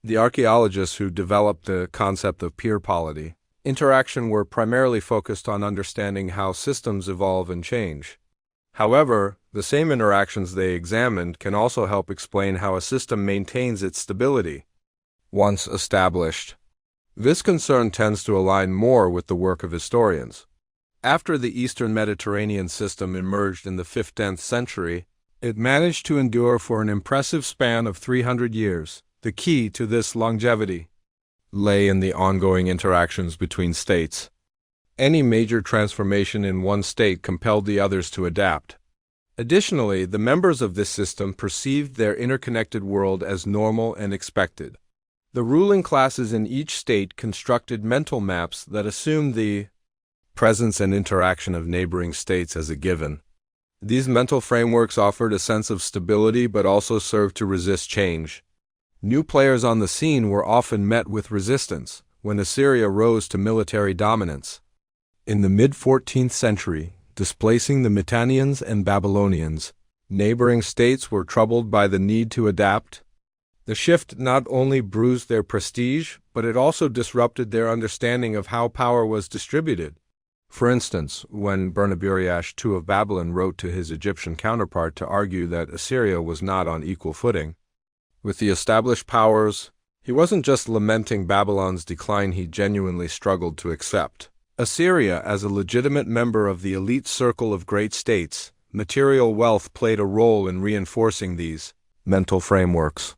The archaeologists who developed the concept of peer polity interaction were primarily focused on understanding how systems evolve and change. However, the same interactions they examined can also help explain how a system maintains its stability once established. This concern tends to align more with the work of historians. After the Eastern Mediterranean system emerged in the 15th century, it managed to endure for an impressive span of 300 years. The key to this longevity lay in the ongoing interactions between states. Any major transformation in one state compelled the others to adapt. Additionally, the members of this system perceived their interconnected world as normal and expected. The ruling classes in each state constructed mental maps that assumed the presence and interaction of neighboring states as a given. These mental frameworks offered a sense of stability but also served to resist change. New players on the scene were often met with resistance when Assyria rose to military dominance. In the mid-14th century, displacing the Mitannians and Babylonians, neighboring states were troubled by the need to adapt. The shift not only bruised their prestige, but it also disrupted their understanding of how power was distributed. For instance, when Bernaburiash II of Babylon wrote to his Egyptian counterpart to argue that Assyria was not on equal footing with the established powers, he wasn't just lamenting Babylon's decline, he genuinely struggled to accept Assyria as a legitimate member of the elite circle of great states. Material wealth played a role in reinforcing these mental frameworks.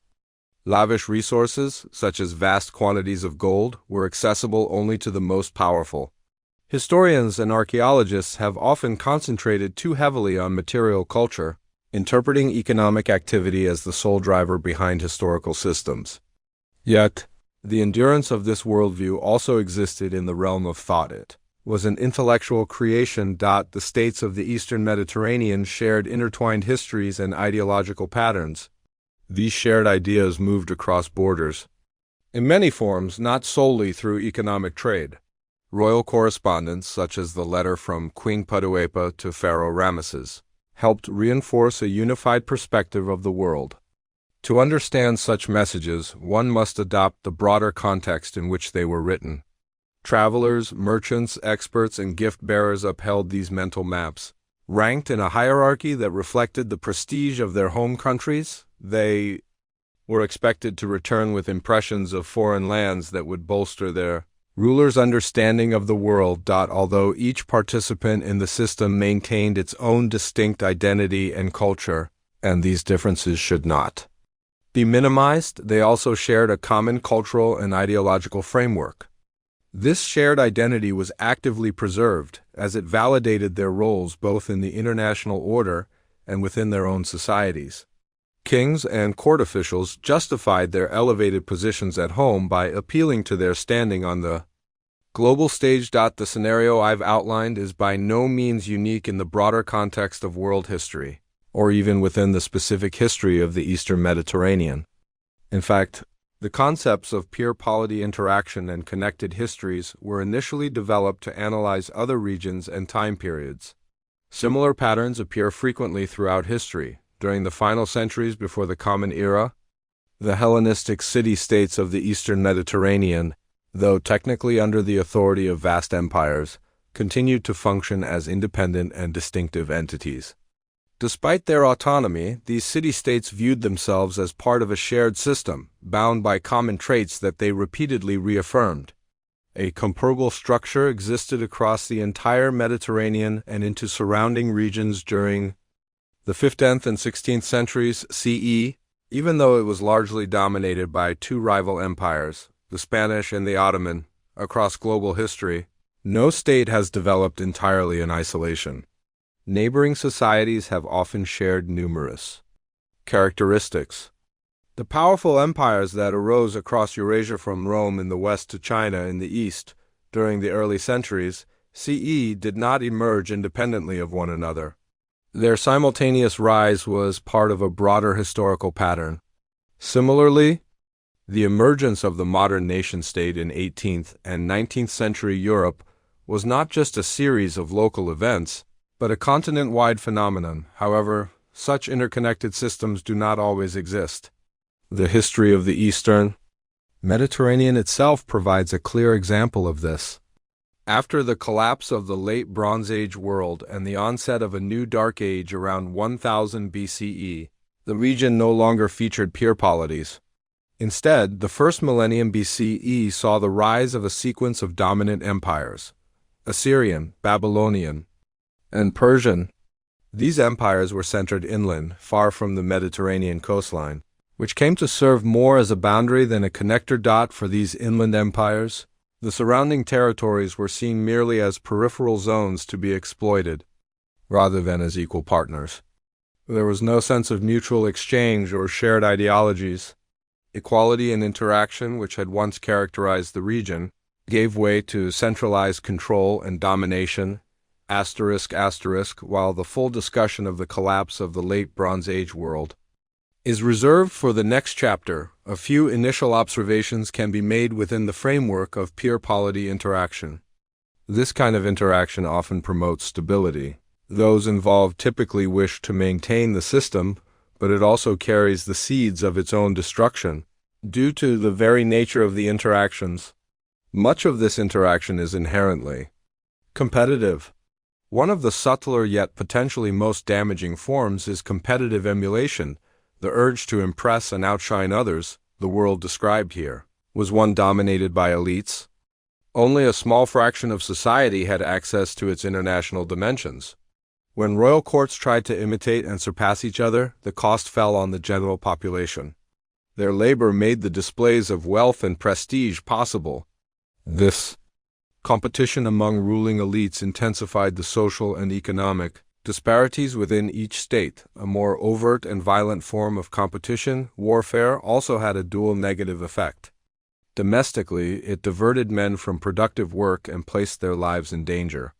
Lavish resources, such as vast quantities of gold, were accessible only to the most powerful. Historians and archaeologists have often concentrated too heavily on material culture, interpreting economic activity as the sole driver behind historical systems. Yet, the endurance of this worldview also existed in the realm of thought. It was an intellectual creation. The states of the Eastern Mediterranean shared intertwined histories and ideological patterns. These shared ideas moved across borders, in many forms, not solely through economic trade. Royal correspondence, such as the letter from Queen Putuepa to Pharaoh Ramesses, helped reinforce a unified perspective of the world. To understand such messages, one must adopt the broader context in which they were written. Travelers, merchants, experts, and gift-bearers upheld these mental maps. Ranked in a hierarchy that reflected the prestige of their home countries, they were expected to return with impressions of foreign lands that would bolster their rulers' understanding of the world. Although each participant in the system maintained its own distinct identity and culture, and these differences should not be minimized, they also shared a common cultural and ideological framework. This shared identity was actively preserved, as it validated their roles both in the international order and within their own societies. Kings and court officials justified their elevated positions at home by appealing to their standing on the global stage. The scenario I've outlined is by no means unique in the broader context of world history, or even within the specific history of the Eastern Mediterranean. In fact, the concepts of peer polity interaction and connected histories were initially developed to analyze other regions and time periods. Similar patterns appear frequently throughout history. During the final centuries before the Common Era, the Hellenistic city-states of the Eastern Mediterranean, though technically under the authority of vast empires, continued to function as independent and distinctive entities. Despite their autonomy, these city-states viewed themselves as part of a shared system, bound by common traits that they repeatedly reaffirmed. A comparable structure existed across the entire Mediterranean and into surrounding regions during the 15th and 16th centuries CE, even though it was largely dominated by two rival empires, the Spanish and the Ottoman, across global history, no state has developed entirely in isolation. Neighboring societies have often shared numerous characteristics. The powerful empires that arose across Eurasia from Rome in the west to China in the east during the early centuries CE did not emerge independently of one another. Their simultaneous rise was part of a broader historical pattern. Similarly, the emergence of the modern nation-state in 18th and 19th century Europe was not just a series of local events, but a continent-wide phenomenon. However, such interconnected systems do not always exist. The history of the Eastern Mediterranean itself provides a clear example of this. After the collapse of the late Bronze Age world and the onset of a new Dark Age around 1000 BCE, the region no longer featured peer polities. Instead, the first millennium BCE saw the rise of a sequence of dominant empires: Assyrian, Babylonian, and Persian. These empires were centered inland, far from the Mediterranean coastline, which came to serve more as a boundary than a connector dot for these inland empires. The surrounding territories were seen merely as peripheral zones to be exploited, rather than as equal partners. There was no sense of mutual exchange or shared ideologies. Equality and interaction, which had once characterized the region, gave way to centralized control and domination, ***, while the full discussion of the collapse of the late Bronze Age world is reserved for the next chapter. A few initial observations can be made within the framework of peer polity interaction. This kind of interaction often promotes stability. Those involved typically wish to maintain the system, but it also carries the seeds of its own destruction. Due to the very nature of the interactions, much of this interaction is inherently competitive. One of the subtler yet potentially most damaging forms is competitive emulation. The urge to impress and outshine others, the world described here, was one dominated by elites. Only a small fraction of society had access to its international dimensions. When royal courts tried to imitate and surpass each other, the cost fell on the general population. Their labor made the displays of wealth and prestige possible. This competition among ruling elites intensified the social and economic disparities within each state. A more overt and violent form of competition, warfare, also had a dual negative effect. Domestically, it diverted men from productive work and placed their lives in danger.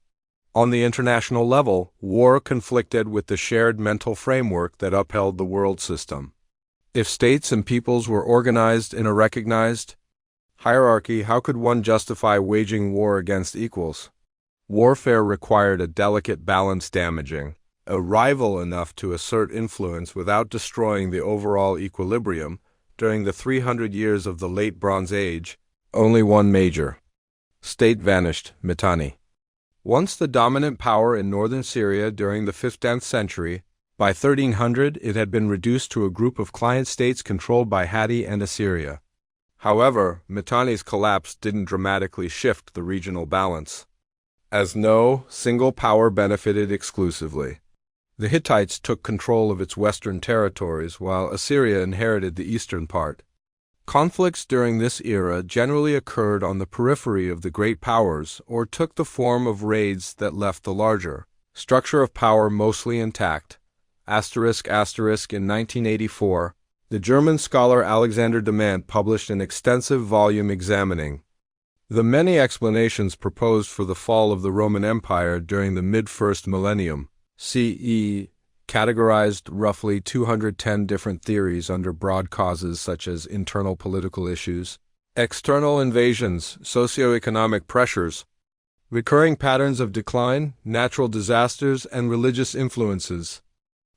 On the international level, war conflicted with the shared mental framework that upheld the world system. If states and peoples were organized in a recognized hierarchy, how could one justify waging war against equals? Warfare required a delicate balance, damaging a rival enough to assert influence without destroying the overall equilibrium. During the 300 years of the late Bronze Age, only one major state vanished, Mitanni. Once the dominant power in northern Syria during the 15th century, by 1300 it had been reduced to a group of client states controlled by Hatti and Assyria. However, Mitanni's collapse didn't dramatically shift the regional balance, as no single power benefited exclusively. The Hittites took control of its western territories, while Assyria inherited the eastern part. Conflicts during this era generally occurred on the periphery of the great powers or took the form of raids that left the larger structure of power mostly intact. ***, in 1984, the German scholar Alexander Demand published an extensive volume examining the many explanations proposed for the fall of the Roman Empire during the mid-first millennium CE, categorized roughly 210 different theories under broad causes such as internal political issues, external invasions, socioeconomic pressures, recurring patterns of decline, natural disasters, and religious influences.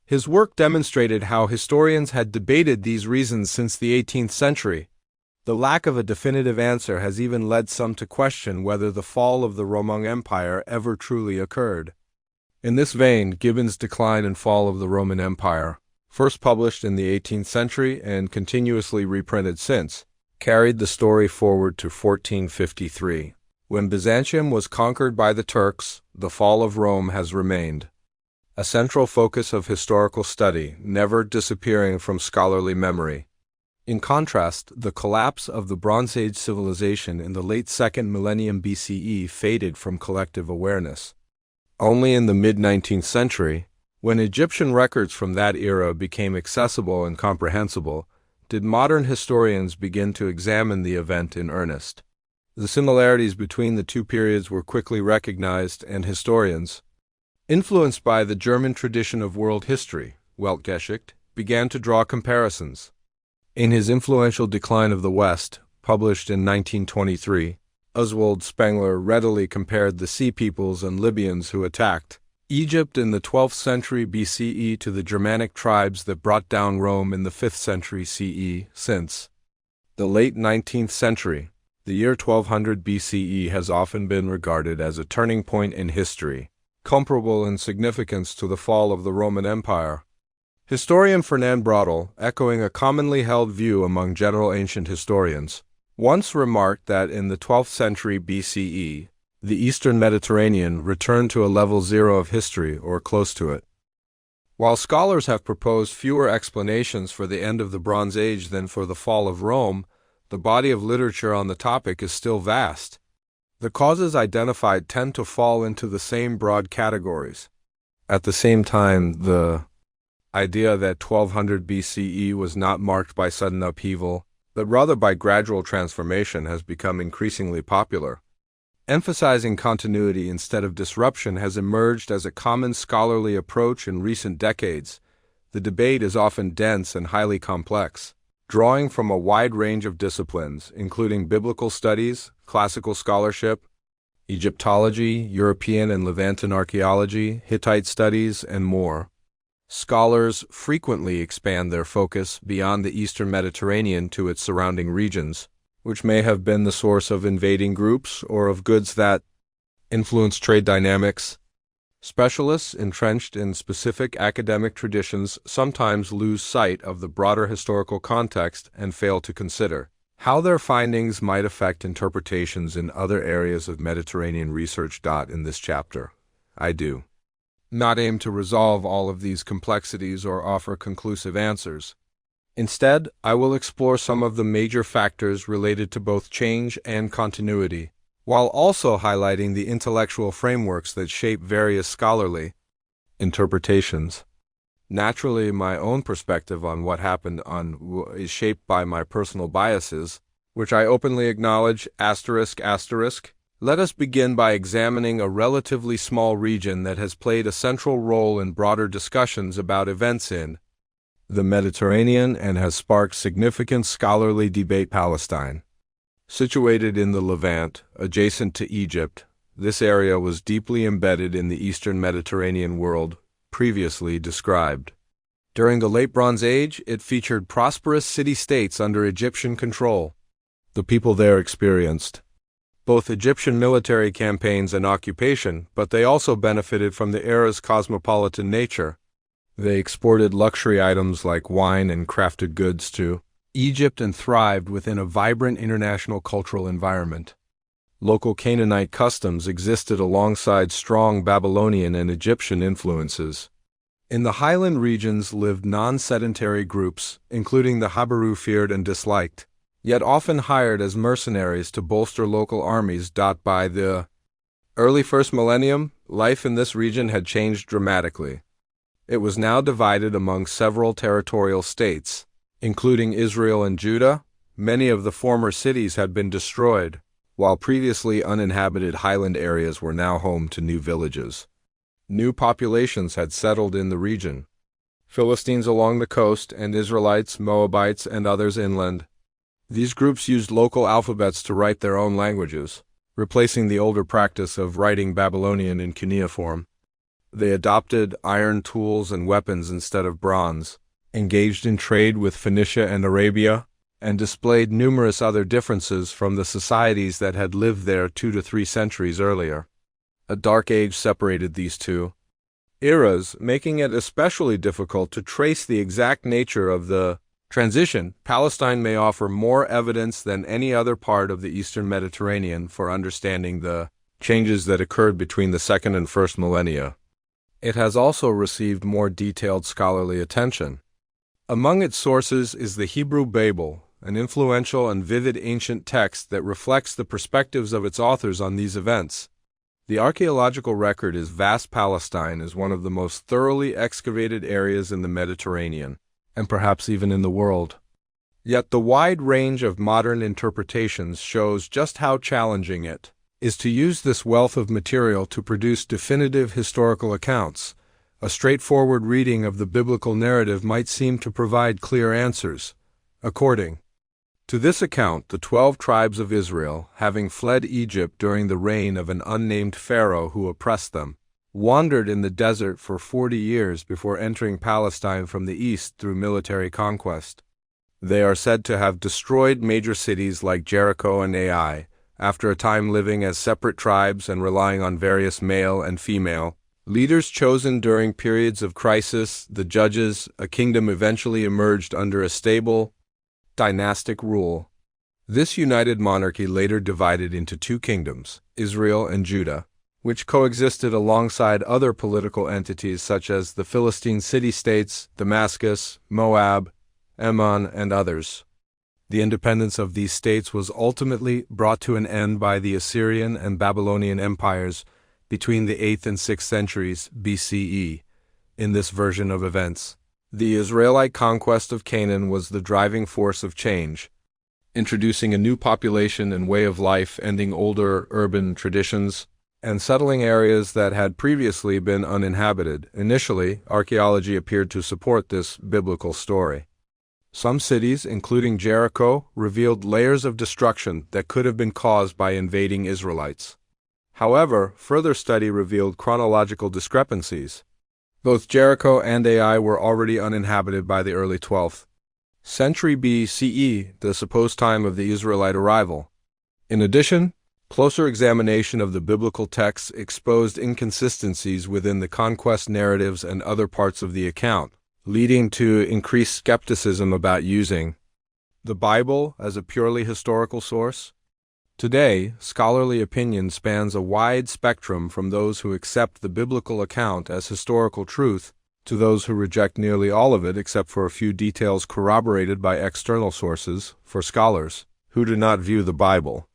His work demonstrated how historians had debated these reasons since the 18th century. The lack of a definitive answer has even led some to question whether the fall of the Roman Empire ever truly occurred. In this vein, Gibbon's Decline and Fall of the Roman Empire, first published in the 18th century and continuously reprinted since, carried the story forward to 1453. When Byzantium was conquered by the Turks, the fall of Rome has remained a central focus of historical study, never disappearing from scholarly memory. In contrast, the collapse of the Bronze Age civilization in the late 2nd millennium BCE faded from collective awareness. Only in the mid-19th century, when Egyptian records from that era became accessible and comprehensible, did modern historians begin to examine the event in earnest. The similarities between the two periods were quickly recognized, and historians, influenced by the German tradition of world history, Weltgeschichte, began to draw comparisons. In his influential Decline of the West, published in 1923, Oswald Spengler readily compared the Sea Peoples and Libyans who attacked Egypt in the 12th century BCE to the Germanic tribes that brought down Rome in the 5th century CE. Since The late 19th century, the year 1200 BCE, has often been regarded as a turning point in history, comparable in significance to the fall of the Roman Empire. Historian Fernand Braudel, echoing a commonly held view among general ancient historians, once remarked that in the 12th century BCE, the Eastern Mediterranean returned to a level zero of history or close to it. While scholars have proposed fewer explanations for the end of the Bronze Age than for the fall of Rome, the body of literature on the topic is still vast. The causes identified tend to fall into the same broad categories. At the same time, the idea that 1200 BCE was not marked by sudden upheaval, but rather by gradual transformation, has become increasingly popular. Emphasizing continuity instead of disruption has emerged as a common scholarly approach in recent decades. The debate is often dense and highly complex, drawing from a wide range of disciplines, including biblical studies, classical scholarship, Egyptology, European and Levantan archaeology, Hittite studies, and more. Scholars frequently expand their focus beyond the Eastern Mediterranean to its surrounding regions, which may have been the source of invading groups or of goods that influenced trade dynamics. Specialists entrenched in specific academic traditions sometimes lose sight of the broader historical context and fail to consider how their findings might affect interpretations in other areas of Mediterranean research. In this chapter, I do not aim to resolve all of these complexities or offer conclusive answers. Instead, I will explore some of the major factors related to both change and continuity, while also highlighting the intellectual frameworks that shape various scholarly interpretations. Naturally, my own perspective on what happened is shaped by my personal biases, which I openly acknowledge. Let us begin by examining a relatively small region that has played a central role in broader discussions about events in the Mediterranean and has sparked significant scholarly debate. Palestine. Situated in the Levant, adjacent to Egypt, this area was deeply embedded in the Eastern Mediterranean world previously described. During the Late Bronze Age, it featured prosperous city-states under Egyptian control. The people there experienced both Egyptian military campaigns and occupation, but they also benefited from the era's cosmopolitan nature. They exported luxury items like wine and crafted goods to Egypt and thrived within a vibrant international cultural environment. Local Canaanite customs existed alongside strong Babylonian and Egyptian influences. In the highland regions lived non-sedentary groups, including the Habaru, feared and disliked, yet often hired as mercenaries to bolster local armies. By the early first millennium, life in this region had changed dramatically. It was now divided among several territorial states, including Israel and Judah. Many of the former cities had been destroyed, while previously uninhabited highland areas were now home to new villages. New populations had settled in the region: Philistines along the coast and Israelites, Moabites, and others inland. These groups used local alphabets to write their own languages, replacing the older practice of writing Babylonian in cuneiform. They adopted iron tools and weapons instead of bronze, engaged in trade with Phoenicia and Arabia, and displayed numerous other differences from the societies that had lived there 2 to 3 centuries earlier. A dark age separated these two eras, making it especially difficult to trace the exact nature of the transition. Palestine may offer more evidence than any other part of the Eastern Mediterranean for understanding the changes that occurred between the second and first millennia. It has also received more detailed scholarly attention. Among its sources is the Hebrew Babel, an influential and vivid ancient text that reflects the perspectives of its authors on these events. The archaeological record is vast. Palestine is one of the most thoroughly excavated areas in the Mediterranean, and perhaps even in the world. Yet the wide range of modern interpretations shows just how challenging it is to use this wealth of material to produce definitive historical accounts. A straightforward reading of the biblical narrative might seem to provide clear answers. According to this account, the 12 tribes of Israel, having fled Egypt during the reign of an unnamed Pharaoh who oppressed them, wandered in the desert for 40 years before entering Palestine from the east through military conquest. They are said to have destroyed major cities like Jericho and Ai, after a time living as separate tribes and relying on various male and female leaders chosen during periods of crisis. The judges, a kingdom eventually emerged under a stable, dynastic rule. This united monarchy later divided into two kingdoms, Israel and Judah, which coexisted alongside other political entities such as the Philistine city-states, Damascus, Moab, Ammon, and others. The independence of these states was ultimately brought to an end by the Assyrian and Babylonian empires between the 8th and 6th centuries BCE. In this version of events, the Israelite conquest of Canaan was the driving force of change, introducing a new population and way of life, ending older urban traditions, and settling areas that had previously been uninhabited. Initially, archaeology appeared to support this biblical story. Some cities, including Jericho, revealed layers of destruction that could have been caused by invading Israelites. However, further study revealed chronological discrepancies. Both Jericho and Ai were already uninhabited by the early 12th century BCE, the supposed time of the Israelite arrival. In addition, closer examination of the biblical texts exposed inconsistencies within the conquest narratives and other parts of the account, leading to increased skepticism about using the Bible as a purely historical source. Today, scholarly opinion spans a wide spectrum from those who accept the biblical account as historical truth to those who reject nearly all of it except for a few details corroborated by external sources. For scholars who do not view the Bible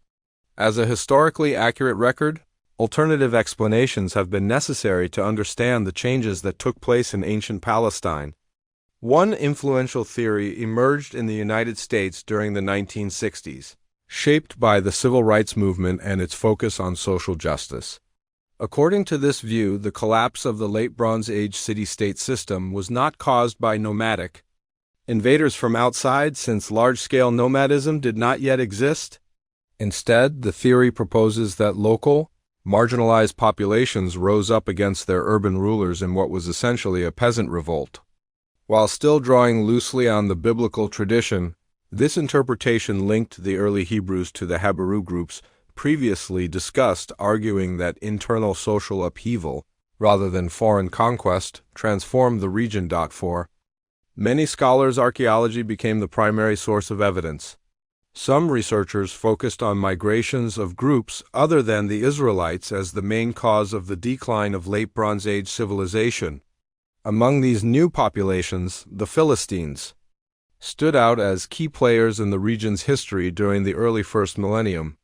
as a historically accurate record, alternative explanations have been necessary to understand the changes that took place in ancient Palestine. One influential theory emerged in the United States during the 1960s, shaped by the civil rights movement and its focus on social justice. According to this view, the collapse of the late Bronze Age city-state system was not caused by nomadic invaders from outside, since large-scale nomadism did not yet exist. Instead, the theory proposes that local, marginalized populations rose up against their urban rulers in what was essentially a peasant revolt. While still drawing loosely on the biblical tradition, this interpretation linked the early Hebrews to the Habaru groups previously discussed, arguing that internal social upheaval, rather than foreign conquest, transformed the region. For many scholars, archaeology became the primary source of evidence. Some researchers focused on migrations of groups other than the Israelites as the main cause of the decline of late Bronze Age civilization. Among these new populations, the Philistines stood out as key players in the region's history during the early first millennium.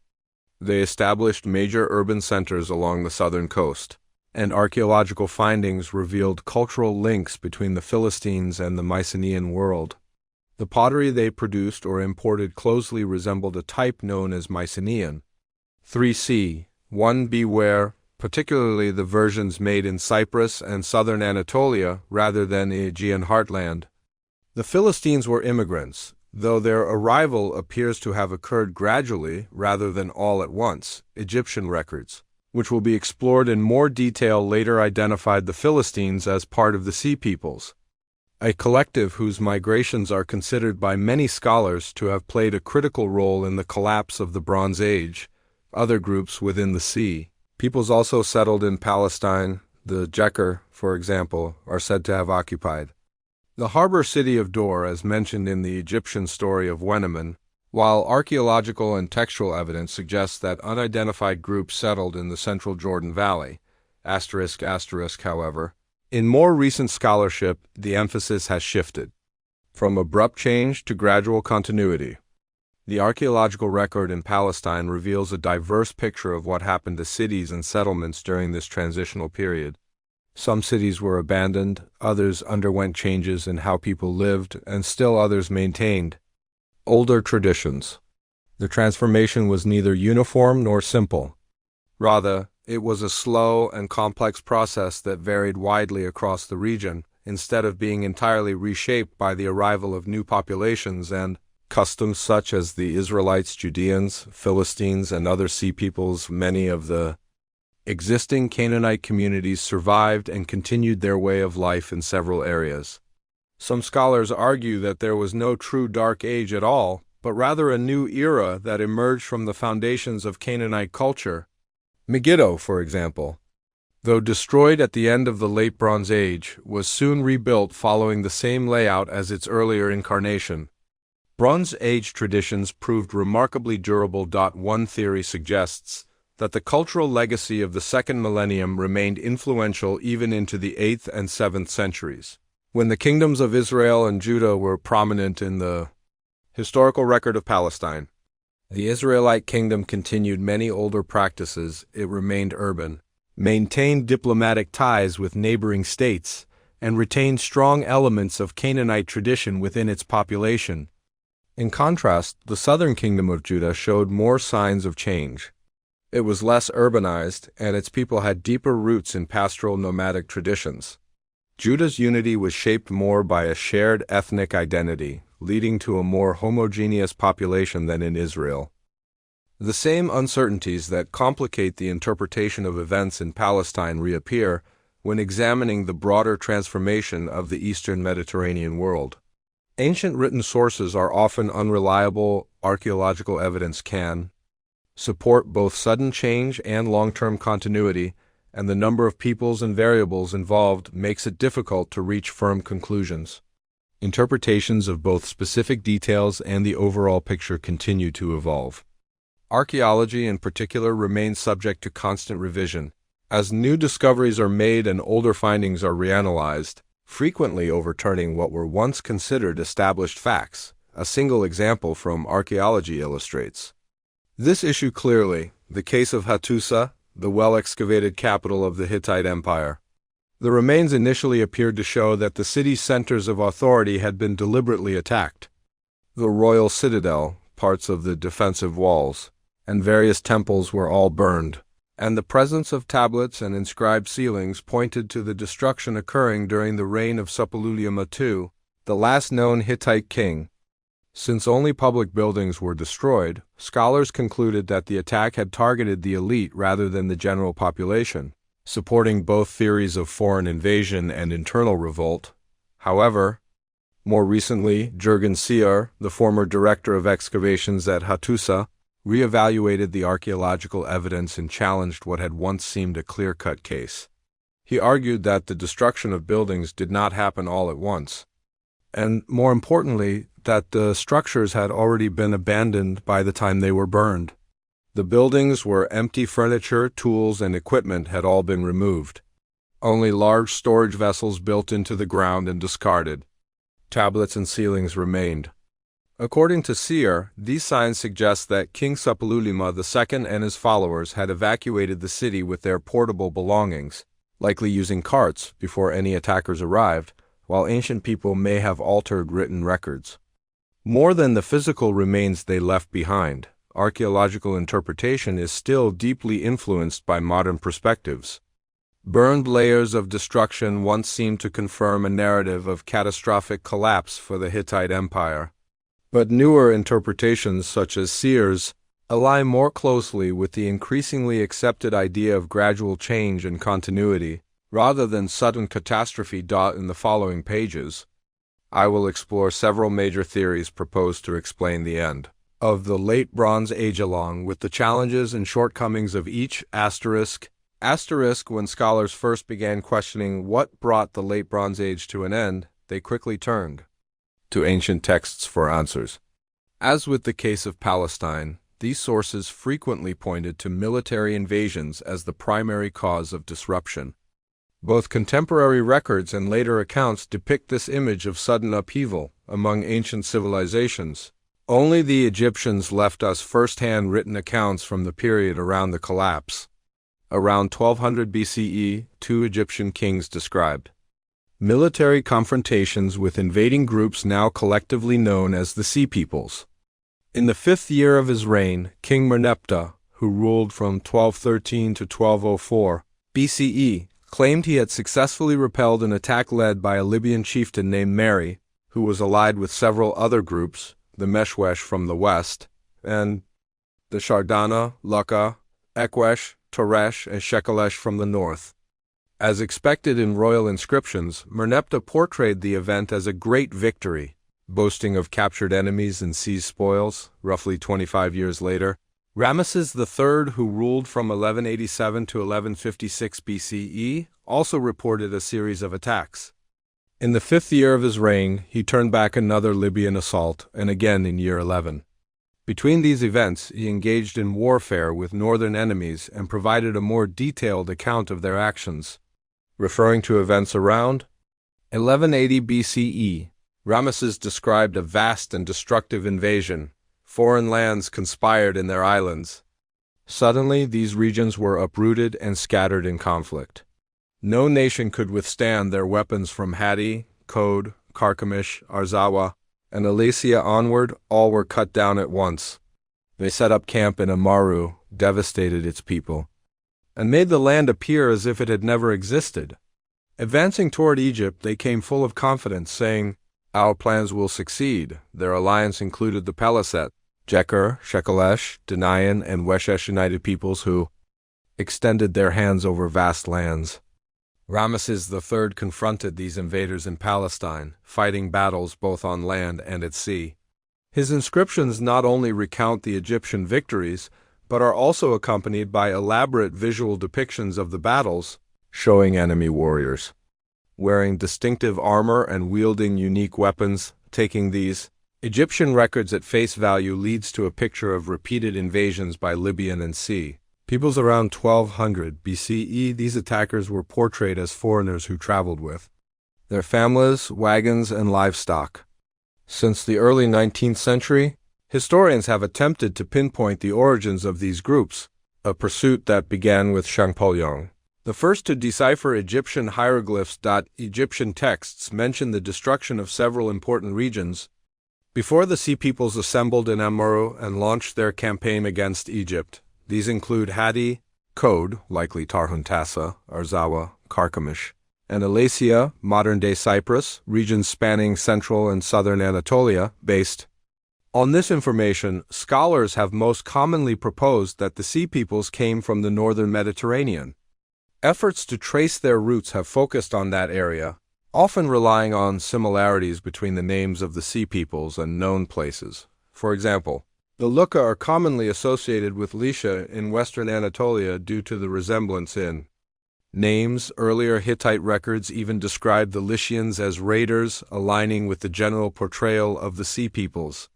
They established major urban centers along the southern coast, and archaeological findings revealed cultural links between the Philistines and the Mycenaean world. The pottery they produced or imported closely resembled a type known as Mycenaean 3C, 1b, ware, particularly the versions made in Cyprus and southern Anatolia rather than the Aegean heartland. The Philistines were immigrants, though their arrival appears to have occurred gradually rather than all at once. Egyptian records, which will be explored in more detail, later identified the Philistines as part of the Sea Peoples, a collective whose migrations are considered by many scholars to have played a critical role in the collapse of the Bronze Age. Other groups within the Sea Peoples also settled in Palestine. The Jeker, for example, are said to have occupied the harbor city of Dor, as mentioned in the Egyptian story of Weneman, while archaeological and textual evidence suggests that unidentified groups settled in the central Jordan Valley. However, in more recent scholarship, the emphasis has shifted from abrupt change to gradual continuity. The archaeological record in Palestine reveals a diverse picture of what happened to cities and settlements during this transitional period. Some cities were abandoned, others underwent changes in how people lived, and still others maintained older traditions. The transformation was neither uniform nor simple. Rather, it was a slow and complex process that varied widely across the region, instead of being entirely reshaped by the arrival of new populations and customs such as the Israelites, Judeans, Philistines, and other Sea Peoples. Many of the existing Canaanite communities survived and continued their way of life in several areas. Some scholars argue that there was no true Dark Age at all, but rather a new era that emerged from the foundations of Canaanite culture. Megiddo, for example, though destroyed at the end of the Late Bronze Age, was soon rebuilt following the same layout as its earlier incarnation. Bronze Age traditions proved remarkably durable. One theory suggests that the cultural legacy of the second millennium remained influential even into the 8th and 7th centuries, when the kingdoms of Israel and Judah were prominent in the historical record of Palestine. The Israelite kingdom continued many older practices. It remained urban, maintained diplomatic ties with neighboring states, and retained strong elements of Canaanite tradition within its population. In contrast, the southern kingdom of Judah showed more signs of change. It was less urbanized, and its people had deeper roots in pastoral nomadic traditions. Judah's unity was shaped more by a shared ethnic identity, leading to a more homogeneous population than in Israel. The same uncertainties that complicate the interpretation of events in Palestine reappear when examining the broader transformation of the Eastern Mediterranean world. Ancient written sources are often unreliable. Archaeological evidence can support both sudden change and long-term continuity, and the number of peoples and variables involved makes it difficult to reach firm conclusions. Interpretations of both specific details and the overall picture continue to evolve. Archaeology, in particular, remains subject to constant revision, as new discoveries are made and older findings are reanalyzed, frequently overturning what were once considered established facts. A single example from archaeology illustrates this issue clearly: the case of Hattusa, the well-excavated capital of the Hittite Empire. The remains initially appeared to show that the city's centers of authority had been deliberately attacked. The royal citadel, parts of the defensive walls, and various temples were all burned, and the presence of tablets and inscribed ceilings pointed to the destruction occurring during the reign of Suppiluliuma II, the last known Hittite king. Since only public buildings were destroyed, scholars concluded that the attack had targeted the elite rather than the general population, supporting both theories of foreign invasion and internal revolt. However, more recently, Jürgen Seher, the former director of excavations at Hattusa, re-evaluated the archaeological evidence and challenged what had once seemed a clear-cut case. He argued that the destruction of buildings did not happen all at once, and more importantly, that the structures had already been abandoned by the time they were burned. The buildings where empty furniture, tools, and equipment had all been removed. Only large storage vessels built into the ground and discarded. Tablets and ceilings remained. According to Seher, these signs suggest that King Suppiluliuma II and his followers had evacuated the city with their portable belongings, likely using carts before any attackers arrived, while ancient people may have altered written records. More than the physical remains they left behind, archaeological interpretation is still deeply influenced by modern perspectives. Burned layers of destruction once seemed to confirm a narrative of catastrophic collapse for the Hittite Empire. But newer interpretations, such as Seher's, align more closely with the increasingly accepted idea of gradual change and continuity, rather than sudden catastrophe. In the following pages, I will explore several major theories proposed to explain the end of the Late Bronze Age along with the challenges and shortcomings of each. When scholars first began questioning what brought the Late Bronze Age to an end, they quickly turned to ancient texts for answers. As with the case of Palestine, these sources frequently pointed to military invasions as the primary cause of disruption. Both contemporary records and later accounts depict this image of sudden upheaval among ancient civilizations. Only the Egyptians left us first-hand written accounts from the period around the collapse. Around 1200 BCE, two Egyptian kings described military confrontations with invading groups now collectively known as the Sea Peoples. In the 5th year of his reign, King Merneptah, who ruled from 1213 to 1204 BCE, claimed he had successfully repelled an attack led by a Libyan chieftain named Mary, who was allied with several other groups, the Meshwesh from the west, and the Shardana, Lukka, Ekwesh, Toresh, and Shekelesh from the north. As expected in royal inscriptions, Merneptah portrayed the event as a great victory, boasting of captured enemies and seized spoils. Roughly 25 years later, Ramesses III, who ruled from 1187 to 1156 BCE, also reported a series of attacks. In the 5th year of his reign, he turned back another Libyan assault, and again in year 11. Between these events, he engaged in warfare with northern enemies and provided a more detailed account of their actions. Referring to events around 1180 BCE, Ramesses described a vast and destructive invasion. Foreign lands conspired in their islands. Suddenly, these regions were uprooted and scattered in conflict. No nation could withstand their weapons from Hatti, Kode, Carchemish, Arzawa, and Alesia onward. All were cut down at once. They set up camp in Amaru, devastated its people, and made the land appear as if it had never existed. Advancing toward Egypt, they came full of confidence, saying, "Our plans will succeed." Their alliance included the Paliset, Jeker, Shekelesh, Denayan, and Weshesh united peoples who extended their hands over vast lands. Ramesses III confronted these invaders in Palestine, fighting battles both on land and at sea. His inscriptions not only recount the Egyptian victories, but are also accompanied by elaborate visual depictions of the battles, showing enemy warriors wearing distinctive armor and wielding unique weapons. Taking these Egyptian records at face value leads to a picture of repeated invasions by Libyan and Sea peoples around 1200 BCE. These attackers were portrayed as foreigners who traveled with their families, wagons, and livestock. Since the early 19th century, historians have attempted to pinpoint the origins of these groups, a pursuit that began with Champollion, the first to decipher Egyptian hieroglyphs. Egyptian texts mention the destruction of several important regions before the Sea peoples assembled in Amuru and launched their campaign against Egypt. These include Hatti, Kode, likely Tarhuntassa, Arzawa, Carchemish, and Alesia, modern-day Cyprus, regions spanning central and southern Anatolia, based on this information, scholars have most commonly proposed that the Sea peoples came from the northern Mediterranean. Efforts to trace their roots have focused on that area, often relying on similarities between the names of the Sea peoples and known places. For example, the Lucca are commonly associated with Lycia in western Anatolia due to the resemblance in names. Earlier Hittite records even described the Lycians as raiders, aligning with the general portrayal of the Sea peoples.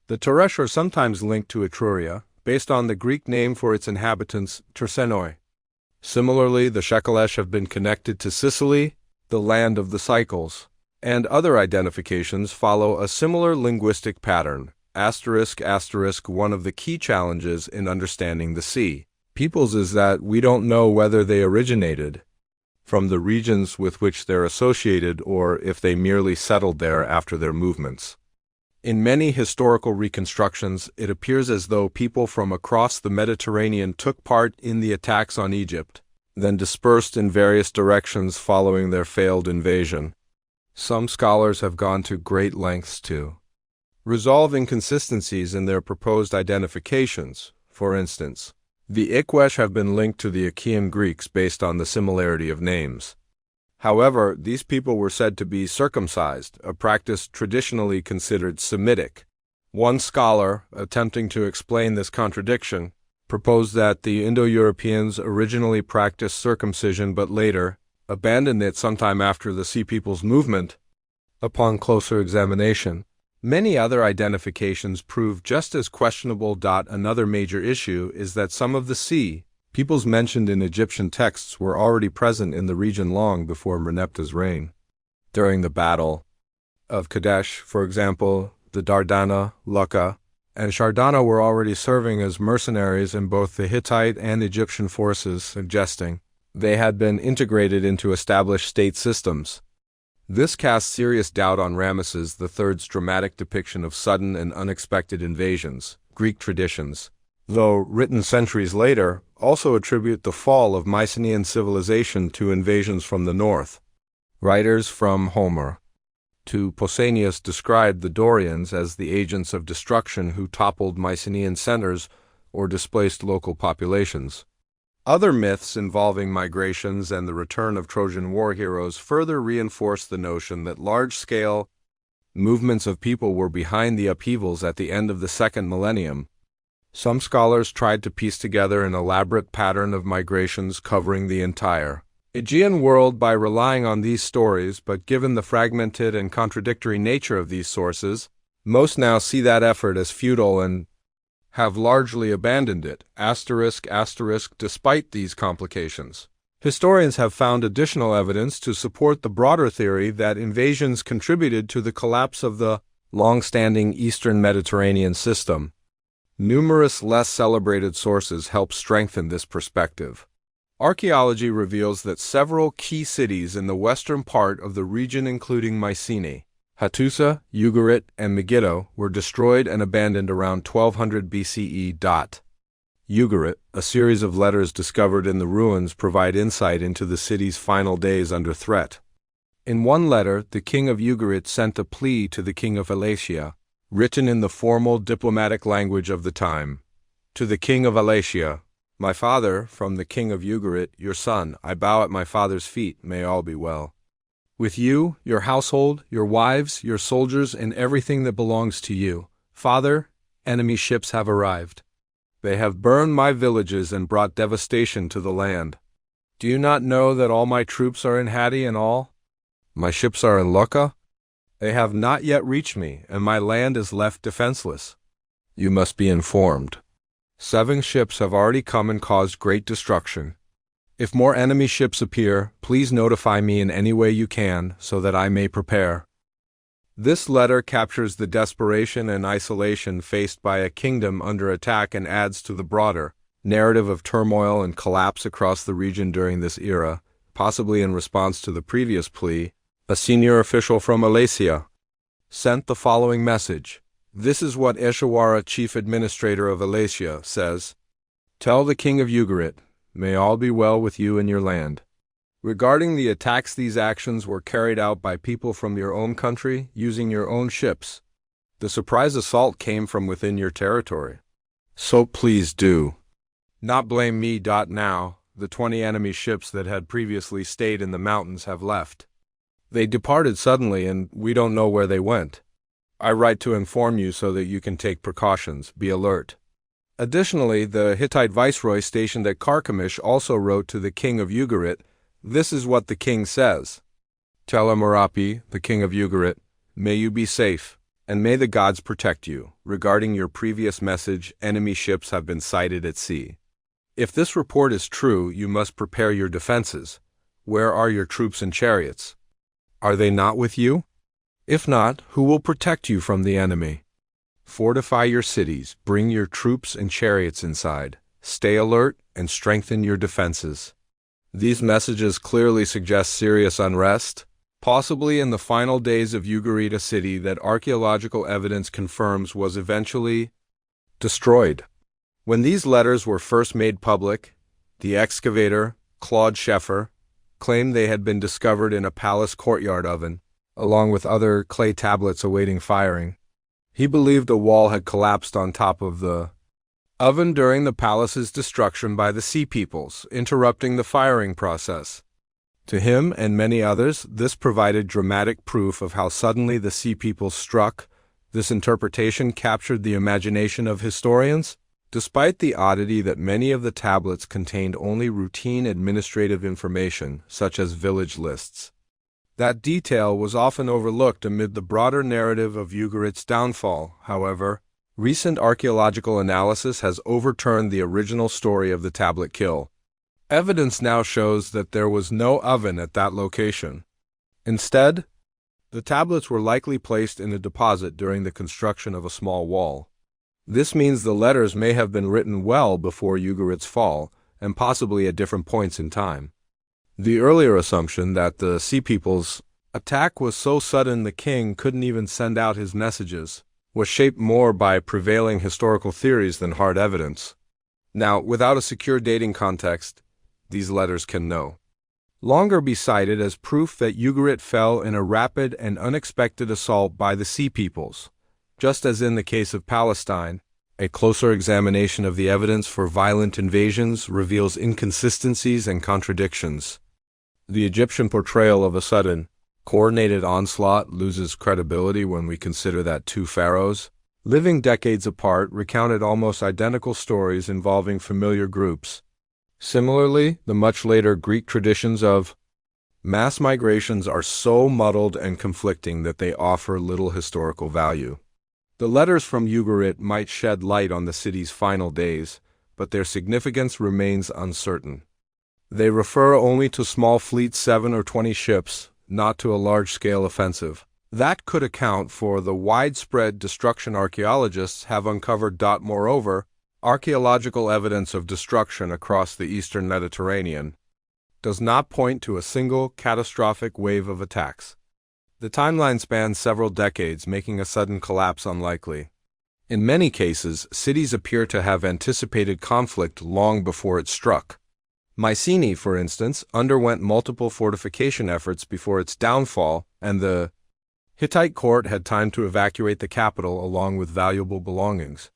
The Teresh are sometimes linked to Etruria, based on the Greek name for its inhabitants, Tersenoi. Similarly, the Shekelesh have been connected to Sicily, the land of the Cycles, and other identifications follow a similar linguistic pattern. One of the key challenges in understanding the Sea peoples is that we don't know whether they originated from the regions with which they're associated or if they merely settled there after their movements. In many historical reconstructions, it appears as though people from across the Mediterranean took part in the attacks on Egypt, then dispersed in various directions following their failed invasion. Some scholars have gone to great lengths to resolve inconsistencies in their proposed identifications. For instance, the Ikwesh have been linked to the Achaean Greeks based on the similarity of names. However, these people were said to be circumcised, a practice traditionally considered Semitic. One scholar, attempting to explain this contradiction, proposed that the Indo-Europeans originally practiced circumcision but later abandoned it sometime after the Sea peoples movement. Upon closer examination, many other identifications prove just as questionable. Another major issue is that some of the Sea peoples mentioned in Egyptian texts were already present in the region long before Merneptah's reign. During the Battle of Kadesh, for example, the Dardana, Lucca, and Shardana were already serving as mercenaries in both the Hittite and Egyptian forces, suggesting they had been integrated into established state systems. This casts serious doubt on Ramesses III's dramatic depiction of sudden and unexpected invasions. Greek traditions, though written centuries later, also attribute the fall of Mycenaean civilization to invasions from the north. Writers from Homer to Pausanias described the Dorians as the agents of destruction who toppled Mycenaean centers or displaced local populations. Other myths involving migrations and the return of Trojan war heroes further reinforce the notion that large-scale movements of people were behind the upheavals at the end of the second millennium. Some scholars tried to piece together an elaborate pattern of migrations covering the entire Aegean world by relying on these stories, but given the fragmented and contradictory nature of these sources, most now see that effort as futile and have largely abandoned it, ***, despite these complications. Historians have found additional evidence to support the broader theory that invasions contributed to the collapse of the long-standing Eastern Mediterranean system. Numerous less celebrated sources help strengthen this perspective. Archaeology reveals that several key cities in the western part of the region, including Mycenae, Hattusa, Ugarit, and Megiddo, were destroyed and abandoned around 1200 BCE. Ugarit, a series of letters discovered in the ruins, provide insight into the city's final days under threat. In one letter, the king of Ugarit sent a plea to the king of Alatia, written in the formal diplomatic language of the time. To the king of Alatia, "My father, from the king of Ugarit, your son, I bow at my father's feet, may all be well. With you, your household, your wives, your soldiers, and everything that belongs to you. Father, enemy ships have arrived. They have burned my villages and brought devastation to the land. Do you not know that all my troops are in Hatti and all? My ships are in Lucca? They have not yet reached me, and my land is left defenseless. You must be informed. 7 ships have already come and caused great destruction. If more enemy ships appear, please notify me in any way you can, so that I may prepare." This letter captures the desperation and isolation faced by a kingdom under attack and adds to the broader narrative of turmoil and collapse across the region during this era, possibly in response to the previous plea. A senior official from Alatia sent the following message. This is what Eshawara, chief administrator of Alatia, says. "Tell the king of Ugarit, may all be well with you and your land. Regarding the attacks, these actions were carried out by people from your own country, using your own ships. The surprise assault came from within your territory. So please do not blame me. Now, the 20 enemy ships that had previously stayed in the mountains have left. They departed suddenly and we don't know where they went. I write to inform you so that you can take precautions. Be alert." Additionally, the Hittite viceroy stationed at Carchemish also wrote to the king of Ugarit. This is what the king says. "Tell Amurapi, the king of Ugarit, may you be safe, and may the gods protect you. Regarding your previous message, enemy ships have been sighted at sea. If this report is true, you must prepare your defenses. Where are your troops and chariots? Are they not with you? If not, who will protect you from the enemy? Fortify your cities, bring your troops and chariots inside. Stay alert and strengthen your defenses." These messages clearly suggest serious unrest, possibly in the final days of Ugarit, a city that archaeological evidence confirms was eventually destroyed. When these letters were first made public, the excavator, Claude Scheffer, claimed they had been discovered in a palace courtyard oven, along with other clay tablets awaiting firing. He believed a wall had collapsed on top of the oven during the palace's destruction by the Sea Peoples, interrupting the firing process. To him and many others, this provided dramatic proof of how suddenly the Sea Peoples struck. This interpretation captured the imagination of historians, despite the oddity that many of the tablets contained only routine administrative information, such as village lists. That detail was often overlooked amid the broader narrative of Ugarit's downfall. However, recent archaeological analysis has overturned the original story of the tablet kill. Evidence now shows that there was no oven at that location. Instead, the tablets were likely placed in a deposit during the construction of a small wall. This means the letters may have been written well before Ugarit's fall, and possibly at different points in time. The earlier assumption that the Sea Peoples' attack was so sudden the king couldn't even send out his messages was shaped more by prevailing historical theories than hard evidence. Now, without a secure dating context, these letters can no longer be cited as proof that Ugarit fell in a rapid and unexpected assault by the Sea Peoples. Just as in the case of Palestine, A closer examination of the evidence for violent invasions reveals inconsistencies and contradictions. The Egyptian portrayal of a sudden, coordinated onslaught loses credibility when we consider that two pharaohs, living decades apart, recounted almost identical stories involving familiar groups. Similarly, the much later Greek traditions of mass migrations are so muddled and conflicting that they offer little historical value. The letters from Ugarit might shed light on the city's final days, but their significance remains uncertain. They refer only to small fleets, 7 or 20 ships, not to a large-scale offensive. That could account for the widespread destruction archaeologists have uncovered. Moreover, archaeological evidence of destruction across the eastern Mediterranean does not point to a single catastrophic wave of attacks. The timeline spans several decades, making a sudden collapse unlikely. In many cases, cities appear to have anticipated conflict long before it struck. Mycenae, for instance, underwent multiple fortification efforts before its downfall, and the Hittite court had time to evacuate the capital along with valuable belongings.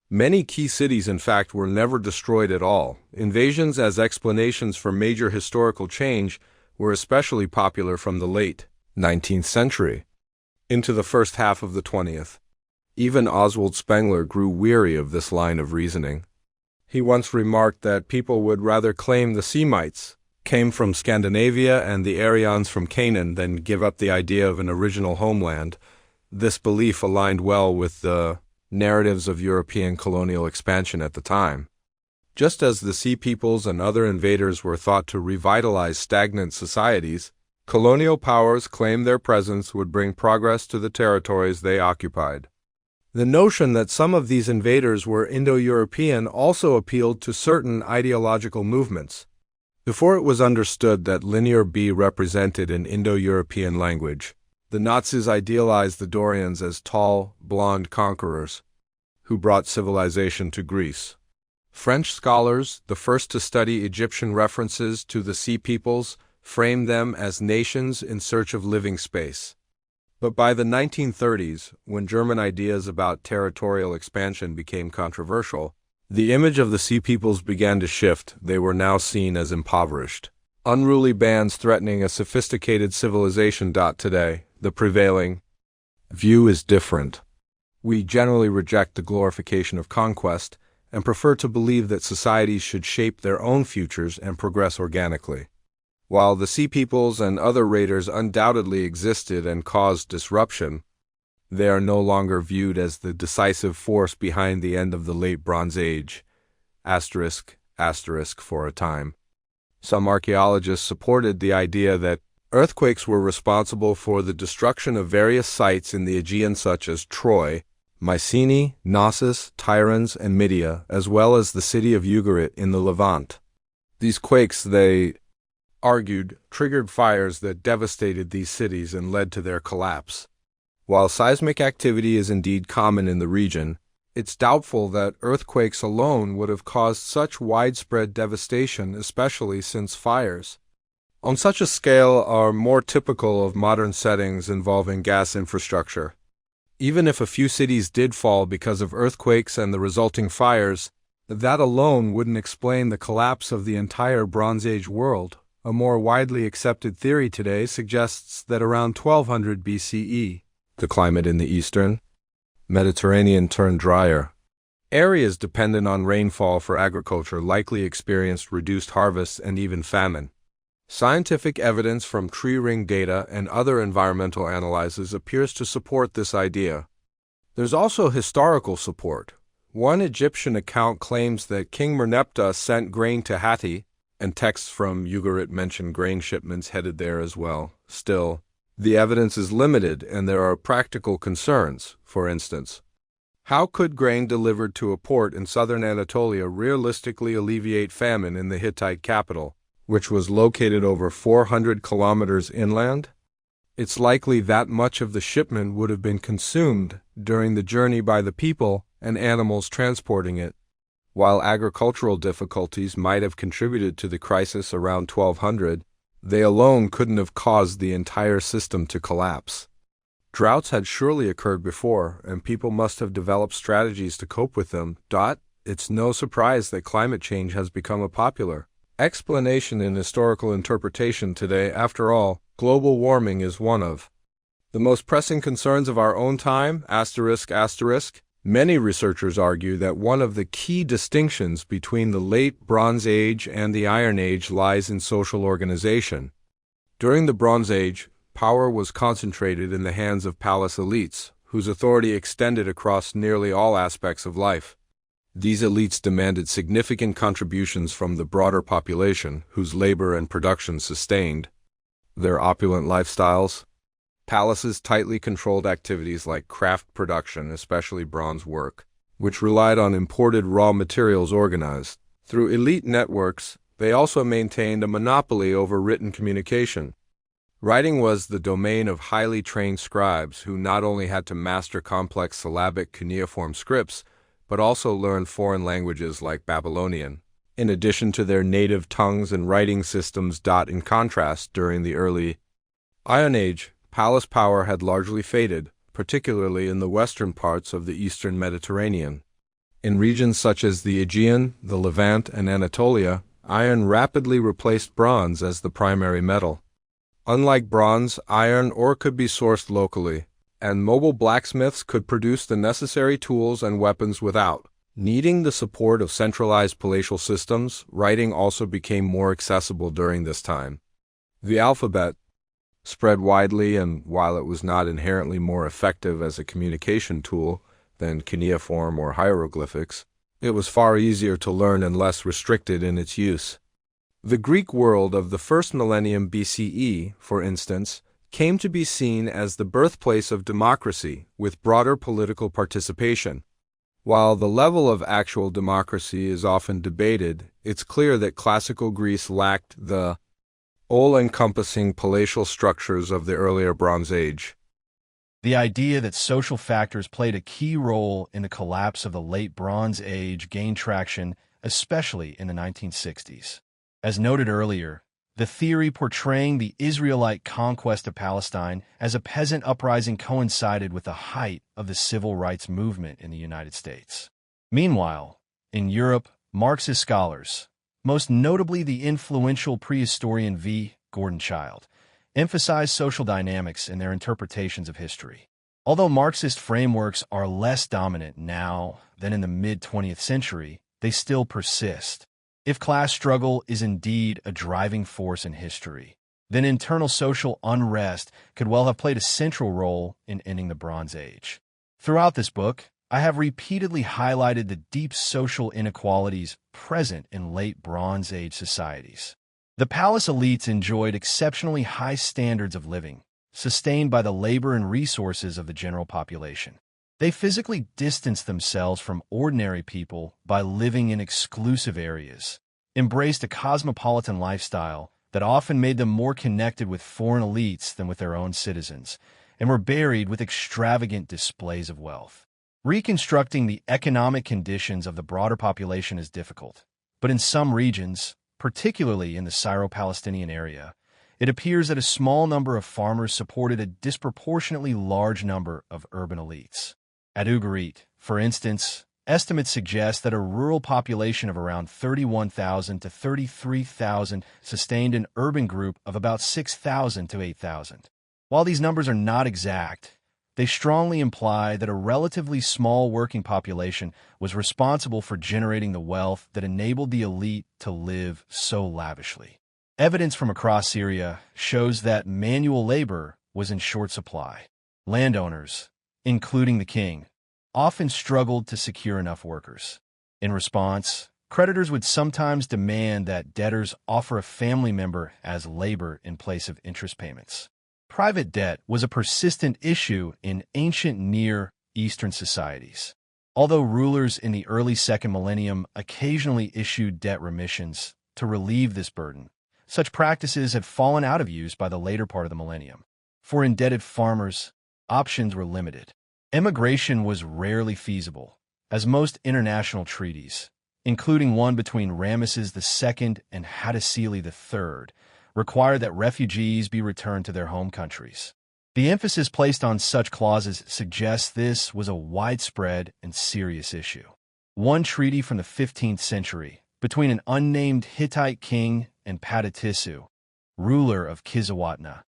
Many key cities, in fact, were never destroyed at all. Invasions as explanations for major historical change were especially popular from the late 19th century into the first half of the 20th. Even Oswald Spengler grew weary of this line of reasoning. He once remarked that people would rather claim the Semites came from Scandinavia and the Aryans from Canaan than give up the idea of an original homeland. This belief aligned well with the narratives of European colonial expansion at the time. Just as the Sea Peoples and other invaders were thought to revitalize stagnant societies, colonial powers claimed their presence would bring progress to the territories they occupied. The notion that some of these invaders were Indo-European also appealed to certain ideological movements. Before it was understood that Linear B represented an Indo-European language, the Nazis idealized the Dorians as tall, blonde conquerors who brought civilization to Greece. French scholars, the first to study Egyptian references to the Sea Peoples, framed them as nations in search of living space. But by the 1930s, when German ideas about territorial expansion became controversial, the image of the Sea Peoples began to shift. They were now seen as impoverished, unruly bands threatening a sophisticated civilization. Today, the prevailing view is different. We generally reject the glorification of conquest and prefer to believe that societies should shape their own futures and progress organically. While the Sea Peoples and other raiders undoubtedly existed and caused disruption, they are no longer viewed as the decisive force behind the end of the Late Bronze Age, *** for a time. Some archaeologists supported the idea that earthquakes were responsible for the destruction of various sites in the Aegean such as Troy, Mycenae, Knossos, Tiryns, and Mydia, as well as the city of Ugarit in the Levant. These quakes, they argued, triggered fires that devastated these cities and led to their collapse. While seismic activity is indeed common in the region, it's doubtful that earthquakes alone would have caused such widespread devastation, especially since fires on such a scale are more typical of modern settings involving gas infrastructure. Even if a few cities did fall because of earthquakes and the resulting fires, that alone wouldn't explain the collapse of the entire Bronze Age world. A more widely accepted theory today suggests that around 1200 BCE, the climate in the eastern Mediterranean turned drier. Areas dependent on rainfall for agriculture likely experienced reduced harvests and even famine. Scientific evidence from tree ring data and other environmental analyses appears to support this idea. There's also historical support. One Egyptian account claims that King Merneptah sent grain to Hatti, and texts from Ugarit mention grain shipments headed there as well. Still, the evidence is limited and there are practical concerns. For instance, how could grain delivered to a port in southern Anatolia realistically alleviate famine in the Hittite capital, which was located over 400 kilometers inland? It's likely that much of the shipment would have been consumed during the journey by the people and animals transporting it. While agricultural difficulties might have contributed to the crisis around 1200, they alone couldn't have caused the entire system to collapse. Droughts had surely occurred before, and people must have developed strategies to cope with them. It's no surprise that climate change has become a popular explanation in historical interpretation today. After all, global warming is one of the most pressing concerns of our own time. Many researchers argue that one of the key distinctions between the late Bronze Age and the Iron Age lies in social organization. During the Bronze Age, power was concentrated in the hands of palace elites, whose authority extended across nearly all aspects of life. These elites demanded significant contributions from the broader population, whose labor and production sustained their opulent lifestyles. Palaces tightly controlled activities like craft production, especially bronze work, which relied on imported raw materials organized through elite networks. They also maintained a monopoly over written communication. Writing was the domain of highly trained scribes who not only had to master complex syllabic cuneiform scripts, but also learn foreign languages like Babylonian, in addition to their native tongues and writing systems. In contrast, during the early Iron Age, palace power had largely faded, particularly in the western parts of the eastern Mediterranean. In regions such as the Aegean, the Levant, and Anatolia, iron rapidly replaced bronze as the primary metal. Unlike bronze, iron ore could be sourced locally, and mobile blacksmiths could produce the necessary tools and weapons without needing the support of centralized palatial systems. Writing also became more accessible during this time. The alphabet spread widely, and while it was not inherently more effective as a communication tool than cuneiform or hieroglyphics, it was far easier to learn and less restricted in its use. The Greek world of the first millennium BCE, for instance, came to be seen as the birthplace of democracy with broader political participation. While the level of actual democracy is often debated, it's clear that classical Greece lacked the all-encompassing palatial structures of the earlier Bronze Age. The idea that social factors played a key role in the collapse of the late Bronze Age gained traction, especially in the 1960s. As noted earlier, the theory portraying the Israelite conquest of Palestine as a peasant uprising coincided with the height of the civil rights movement in the United States. Meanwhile, in Europe, Marxist scholars, most notably the influential prehistorian V. Gordon Childe, emphasized social dynamics in their interpretations of history. Although Marxist frameworks are less dominant now than in the mid-20th century, they still persist. If class struggle is indeed a driving force in history, then internal social unrest could well have played a central role in ending the Bronze Age. Throughout this book, I have repeatedly highlighted the deep social inequalities present in late Bronze Age societies. The palace elites enjoyed exceptionally high standards of living, sustained by the labor and resources of the general population. They physically distanced themselves from ordinary people by living in exclusive areas, embraced a cosmopolitan lifestyle that often made them more connected with foreign elites than with their own citizens, and were buried with extravagant displays of wealth. Reconstructing the economic conditions of the broader population is difficult, but in some regions, particularly in the Syro-Palestinian area, it appears that a small number of farmers supported a disproportionately large number of urban elites. At Ugarit, for instance, estimates suggest that a rural population of around 31,000 to 33,000 sustained an urban group of about 6,000 to 8,000. While these numbers are not exact, they strongly imply that a relatively small working population was responsible for generating the wealth that enabled the elite to live so lavishly. Evidence from across Syria shows that manual labor was in short supply. Landowners, including the king, often struggled to secure enough workers. In response, creditors would sometimes demand that debtors offer a family member as labor in place of interest payments. Private debt was a persistent issue in ancient Near Eastern societies. Although rulers in the early second millennium occasionally issued debt remissions to relieve this burden, such practices had fallen out of use by the later part of the millennium. For indebted farmers, options were limited. Emigration was rarely feasible, as most international treaties, including one between Ramesses II and Hattusili III, required that refugees be returned to their home countries. The emphasis placed on such clauses suggests this was a widespread and serious issue. One treaty from the 15th century, between an unnamed Hittite king and Patatisu, ruler of Kisawatna,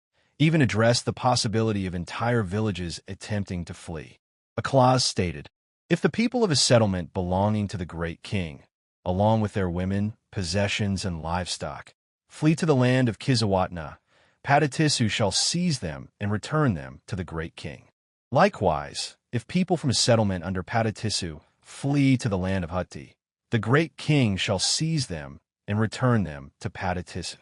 even addressed the possibility of entire villages attempting to flee. A clause stated, "If the people of a settlement belonging to the great king, along with their women, possessions, and livestock, flee to the land of Kisawatna, Patatisu shall seize them and return them to the great king. Likewise, if people from a settlement under Patatisu flee to the land of Hutti, the great king shall seize them and return them to Patatisu."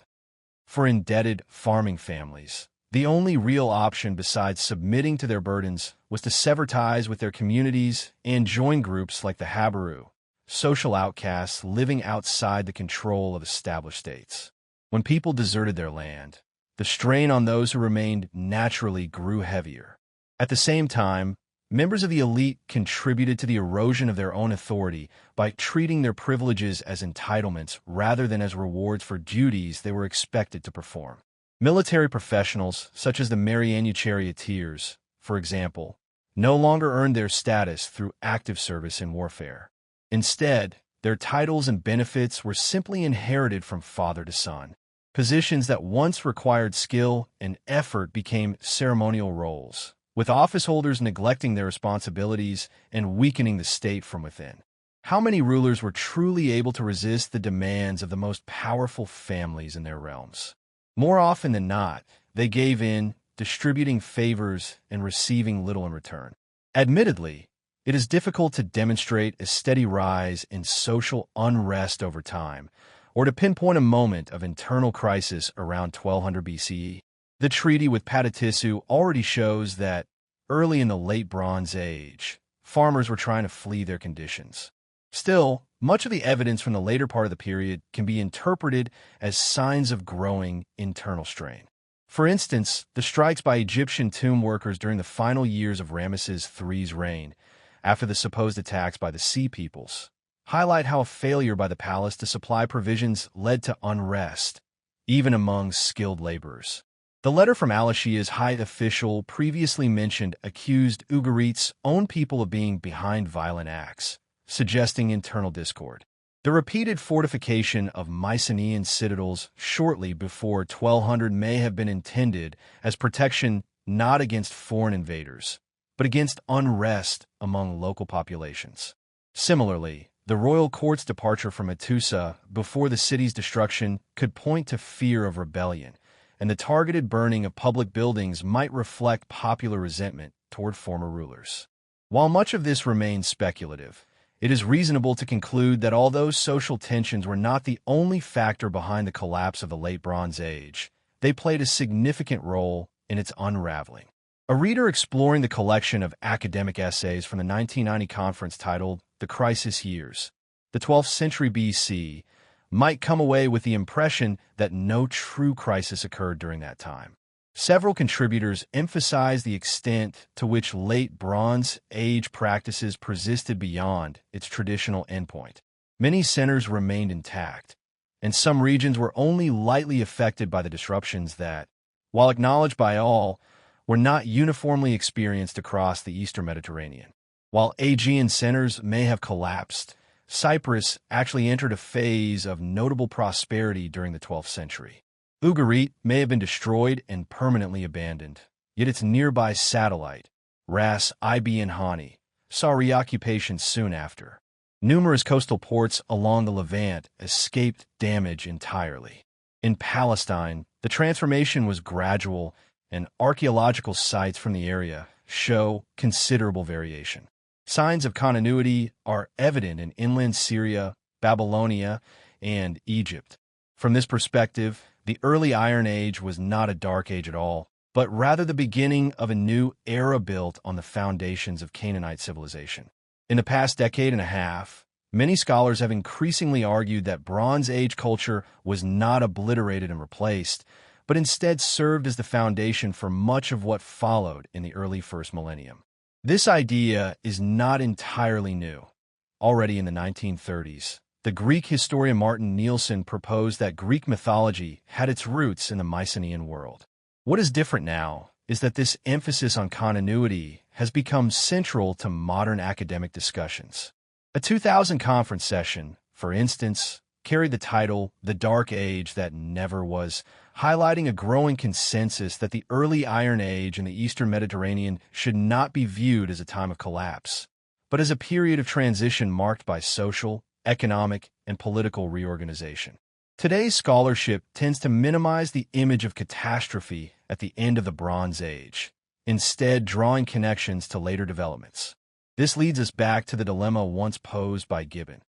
For indebted farming families, the only real option besides submitting to their burdens was to sever ties with their communities and join groups like the Habaru, social outcasts living outside the control of established states. When people deserted their land, the strain on those who remained naturally grew heavier. At the same time, members of the elite contributed to the erosion of their own authority by treating their privileges as entitlements rather than as rewards for duties they were expected to perform. Military professionals, such as the Marianu charioteers, for example, no longer earned their status through active service in warfare. Instead, their titles and benefits were simply inherited from father to son. Positions that once required skill and effort became ceremonial roles, with office holders neglecting their responsibilities and weakening the state from within. How many rulers were truly able to resist the demands of the most powerful families in their realms? More often than not, they gave in, distributing favors and receiving little in return. Admittedly, it is difficult to demonstrate a steady rise in social unrest over time, or to pinpoint a moment of internal crisis around 1200 BCE. The treaty with Patatisu already shows that, early in the Late Bronze Age, farmers were trying to flee their conditions. Still, much of the evidence from the later part of the period can be interpreted as signs of growing internal strain. For instance, the strikes by Egyptian tomb workers during the final years of Ramesses III's reign, after the supposed attacks by the Sea Peoples, highlight how a failure by the palace to supply provisions led to unrest, even among skilled laborers. The letter from Al-Ashiya's high official previously mentioned accused Ugarit's own people of being behind violent acts, suggesting internal discord. The repeated fortification of Mycenaean citadels shortly before 1200 may have been intended as protection not against foreign invaders, but against unrest among local populations. Similarly, the royal court's departure from Hattusa before the city's destruction could point to fear of rebellion, and the targeted burning of public buildings might reflect popular resentment toward former rulers. While much of this remains speculative, it is reasonable to conclude that although social tensions were not the only factor behind the collapse of the Late Bronze Age, they played a significant role in its unraveling. A reader exploring the collection of academic essays from the 1990 conference titled The Crisis Years, the 12th century BC, might come away with the impression that no true crisis occurred during that time. Several contributors emphasize the extent to which Late Bronze Age practices persisted beyond its traditional endpoint. Many centers remained intact, and some regions were only lightly affected by the disruptions that, while acknowledged by all, were not uniformly experienced across the Eastern Mediterranean. While Aegean centers may have collapsed, Cyprus actually entered a phase of notable prosperity during the 12th century. Ugarit may have been destroyed and permanently abandoned, yet its nearby satellite, Ras Ibn Hani, saw reoccupation soon after. Numerous coastal ports along the Levant escaped damage entirely. In Palestine, the transformation was gradual, and archaeological sites from the area show considerable variation. Signs of continuity are evident in inland Syria, Babylonia, and Egypt. From this perspective, the early Iron Age was not a dark age at all, but rather the beginning of a new era built on the foundations of Canaanite civilization. In the past decade and a half, many scholars have increasingly argued that Bronze Age culture was not obliterated and replaced, but instead served as the foundation for much of what followed in the early first millennium. This idea is not entirely new. Already in the 1930s, the Greek historian Martin Nielsen proposed that Greek mythology had its roots in the Mycenaean world. What is different now is that this emphasis on continuity has become central to modern academic discussions. A 2000 conference session, for instance, carried the title "The Dark Age That Never Was," highlighting a growing consensus that the early Iron Age in the Eastern Mediterranean should not be viewed as a time of collapse, but as a period of transition marked by social, economic, and political reorganization. Today's scholarship tends to minimize the image of catastrophe at the end of the Bronze Age, instead drawing connections to later developments. This leads us back to the dilemma once posed by Gibbon.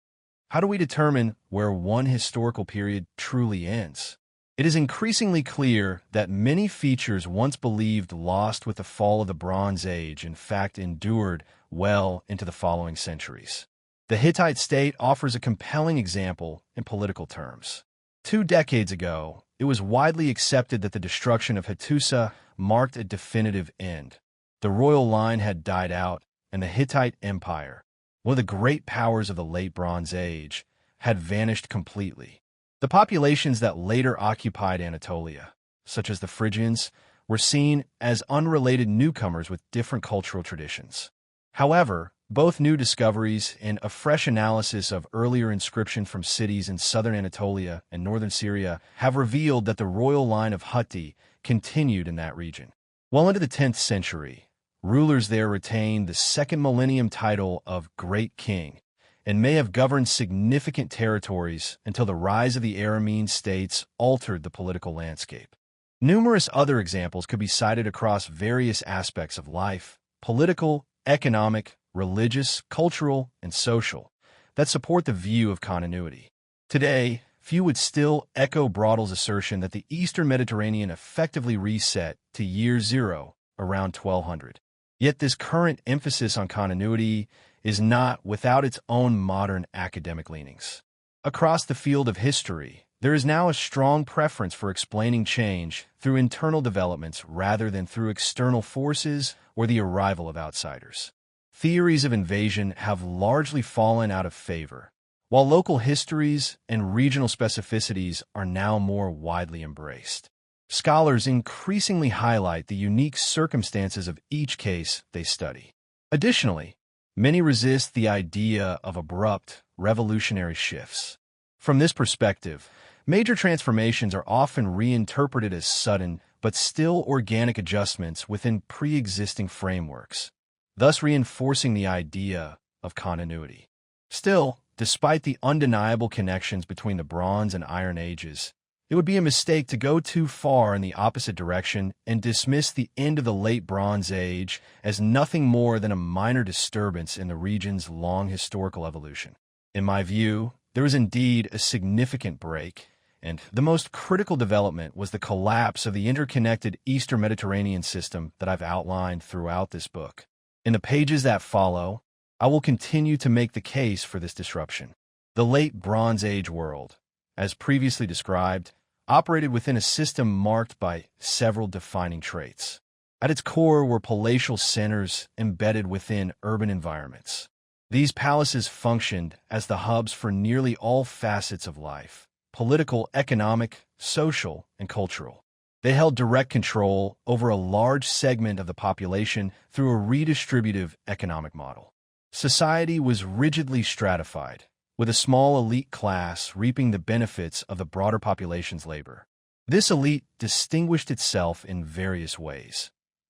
How do we determine where one historical period truly ends? It is increasingly clear that many features once believed lost with the fall of the Bronze Age in fact endured well into the following centuries. The Hittite state offers a compelling example in political terms. 2 decades ago, it was widely accepted that the destruction of Hattusa marked a definitive end. The royal line had died out, and the Hittite Empire, one of the great powers of the Late Bronze Age, had vanished completely. The populations that later occupied Anatolia, such as the Phrygians, were seen as unrelated newcomers with different cultural traditions. However, both new discoveries and a fresh analysis of earlier inscriptions from cities in southern Anatolia and northern Syria have revealed that the royal line of Hutti continued in that region. Well into the 10th century, rulers there retained the second millennium title of Great King and may have governed significant territories until the rise of the Aramean states altered the political landscape. Numerous other examples could be cited across various aspects of life, political, economic, religious, cultural, and social, that support the view of continuity. Today, few would still echo Braudle's assertion that the Eastern Mediterranean effectively reset to year zero around 1200. Yet this current emphasis on continuity is not without its own modern academic leanings. Across the field of history, there is now a strong preference for explaining change through internal developments rather than through external forces or the arrival of outsiders. Theories of invasion have largely fallen out of favor, while local histories and regional specificities are now more widely embraced. Scholars increasingly highlight the unique circumstances of each case they study. Additionally, many resist the idea of abrupt, revolutionary shifts. From this perspective, major transformations are often reinterpreted as sudden but still organic adjustments within pre-existing frameworks, thus reinforcing the idea of continuity. Still, despite the undeniable connections between the Bronze and Iron Ages, it would be a mistake to go too far in the opposite direction and dismiss the end of the Late Bronze Age as nothing more than a minor disturbance in the region's long historical evolution. In my view, there is indeed a significant break, and the most critical development was the collapse of the interconnected Eastern Mediterranean system that I've outlined throughout this book. In the pages that follow, I will continue to make the case for this disruption. The Late Bronze Age world, as previously described, operated within a system marked by several defining traits. At its core were palatial centers embedded within urban environments. These palaces functioned as the hubs for nearly all facets of life: political, economic, social, and cultural. They held direct control over a large segment of the population through a redistributive economic model. Society was rigidly stratified, with a small elite class reaping the benefits of the broader population's labor. This elite distinguished itself in various ways.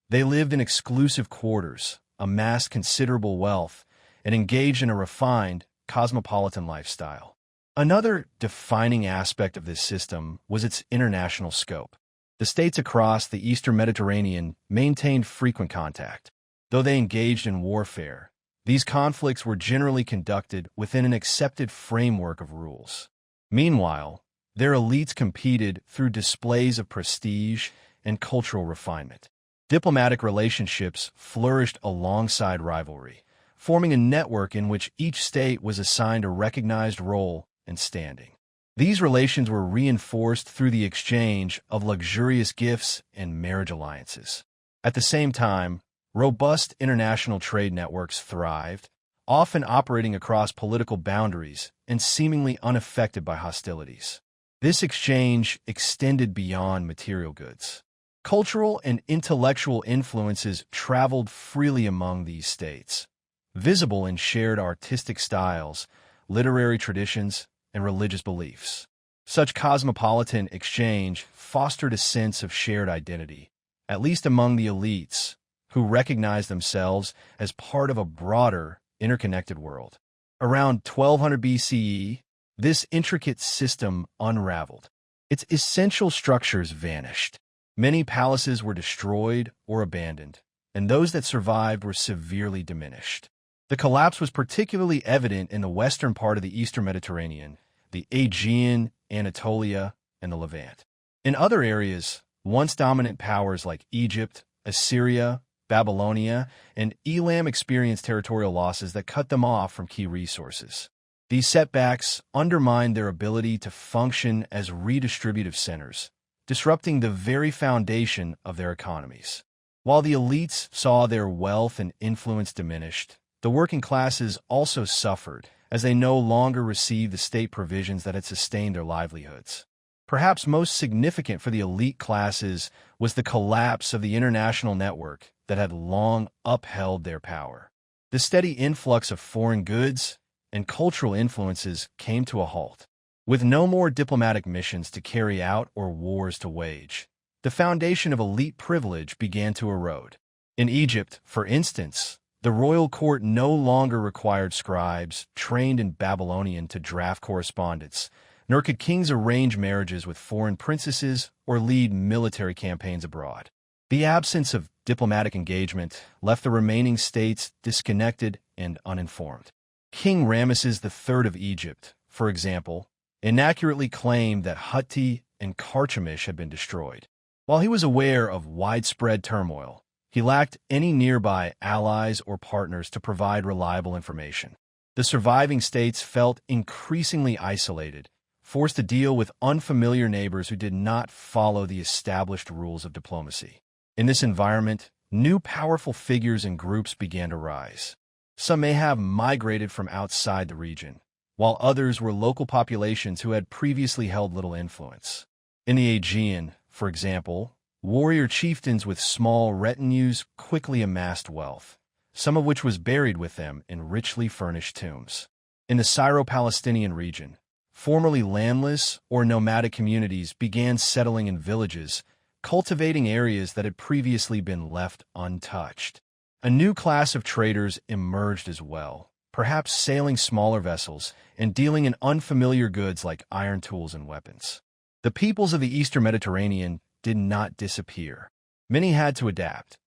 They lived in exclusive quarters, amassed considerable wealth, and engaged in a refined, cosmopolitan lifestyle. Another defining aspect of this system was its international scope. The states across the Eastern Mediterranean maintained frequent contact. Though they engaged in warfare, these conflicts were generally conducted within an accepted framework of rules. Meanwhile, their elites competed through displays of prestige and cultural refinement. Diplomatic relationships flourished alongside rivalry, forming a network in which each state was assigned a recognized role and standing. These relations were reinforced through the exchange of luxurious gifts and marriage alliances. At the same time, robust international trade networks thrived, often operating across political boundaries and seemingly unaffected by hostilities. This exchange extended beyond material goods. Cultural and intellectual influences traveled freely among these states, visible in shared artistic styles, literary traditions, and religious beliefs. Such cosmopolitan exchange fostered a sense of shared identity, at least among the elites, who recognized themselves as part of a broader, interconnected world. Around 1200 BCE, this intricate system unraveled. Its essential structures vanished. Many palaces were destroyed or abandoned, and those that survived were severely diminished. The collapse was particularly evident in the western part of the Eastern Mediterranean, the Aegean, Anatolia, and the Levant. In other areas, once dominant powers like Egypt, Assyria, Babylonia, and Elam experienced territorial losses that cut them off from key resources. These setbacks undermined their ability to function as redistributive centers, disrupting the very foundation of their economies. While the elites saw their wealth and influence diminished, the working classes also suffered as they no longer received the state provisions that had sustained their livelihoods. Perhaps most significant for the elite classes was the collapse of the international network that had long upheld their power. The steady influx of foreign goods and cultural influences came to a halt. With no more diplomatic missions to carry out or wars to wage, the foundation of elite privilege began to erode. In Egypt, for instance, the royal court no longer required scribes trained in Babylonian to draft correspondence, nor could kings arrange marriages with foreign princesses or lead military campaigns abroad. The absence of diplomatic engagement left the remaining states disconnected and uninformed. King Ramesses III of Egypt, for example, inaccurately claimed that Hutti and Carchemish had been destroyed. While he was aware of widespread turmoil, he lacked any nearby allies or partners to provide reliable information. The surviving states felt increasingly isolated, forced to deal with unfamiliar neighbors who did not follow the established rules of diplomacy. In this environment, new powerful figures and groups began to rise. Some may have migrated from outside the region, while others were local populations who had previously held little influence. In the Aegean, for example, warrior chieftains with small retinues quickly amassed wealth, some of which was buried with them in richly furnished tombs. In the Syro-Palestinian region, formerly landless or nomadic communities began settling in villages, cultivating areas that had previously been left untouched. A new class of traders emerged as well, perhaps sailing smaller vessels and dealing in unfamiliar goods like iron tools and weapons. The peoples of the Eastern Mediterranean did not disappear. Many had to adapt,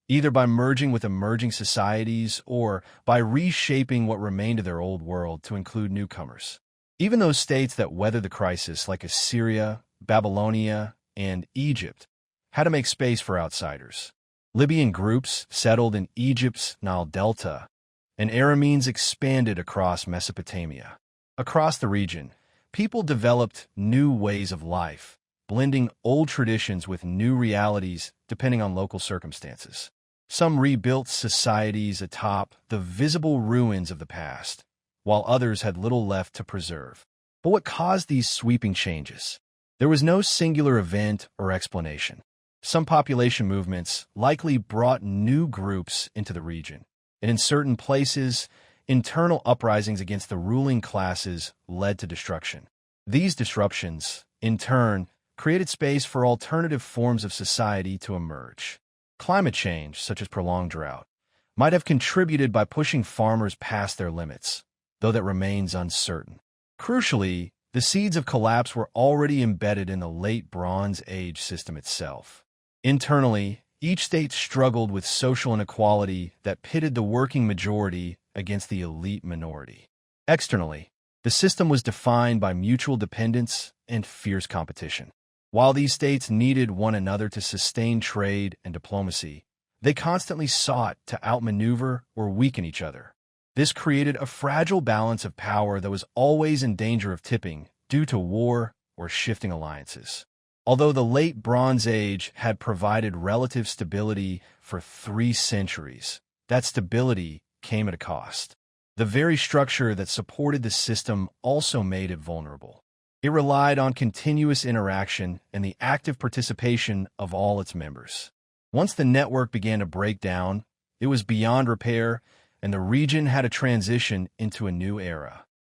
either by merging with emerging societies or by reshaping what remained of their old world to include newcomers. Even those states that weathered the crisis, like Assyria, Babylonia, and Egypt, had to make space for outsiders. Libyan groups settled in Egypt's Nile Delta, and Arameans expanded across Mesopotamia. Across the region, people developed new ways of life, blending old traditions with new realities depending on local circumstances. Some rebuilt societies atop the visible ruins of the past, while others had little left to preserve. But what caused these sweeping changes? There was no singular event or explanation. Some population movements likely brought new groups into the region, and in certain places, internal uprisings against the ruling classes led to destruction. These disruptions, in turn, created space for alternative forms of society to emerge. Climate change, such as prolonged drought, might have contributed by pushing farmers past their limits, though that remains uncertain. Crucially, the seeds of collapse were already embedded in the late Bronze Age system itself. Internally, each state struggled with social inequality that pitted the working majority against the elite minority. Externally, the system was defined by mutual dependence and fierce competition. While these states needed one another to sustain trade and diplomacy, they constantly sought to outmaneuver or weaken each other. This created a fragile balance of power that was always in danger of tipping due to war or shifting alliances. Although the late Bronze Age had provided relative stability for 3 centuries, that stability came at a cost. The very structure that supported the system also made it vulnerable. It relied on continuous interaction and the active participation of all its members. Once the network began to break down, it was beyond repair, and the region had to transition into a new era.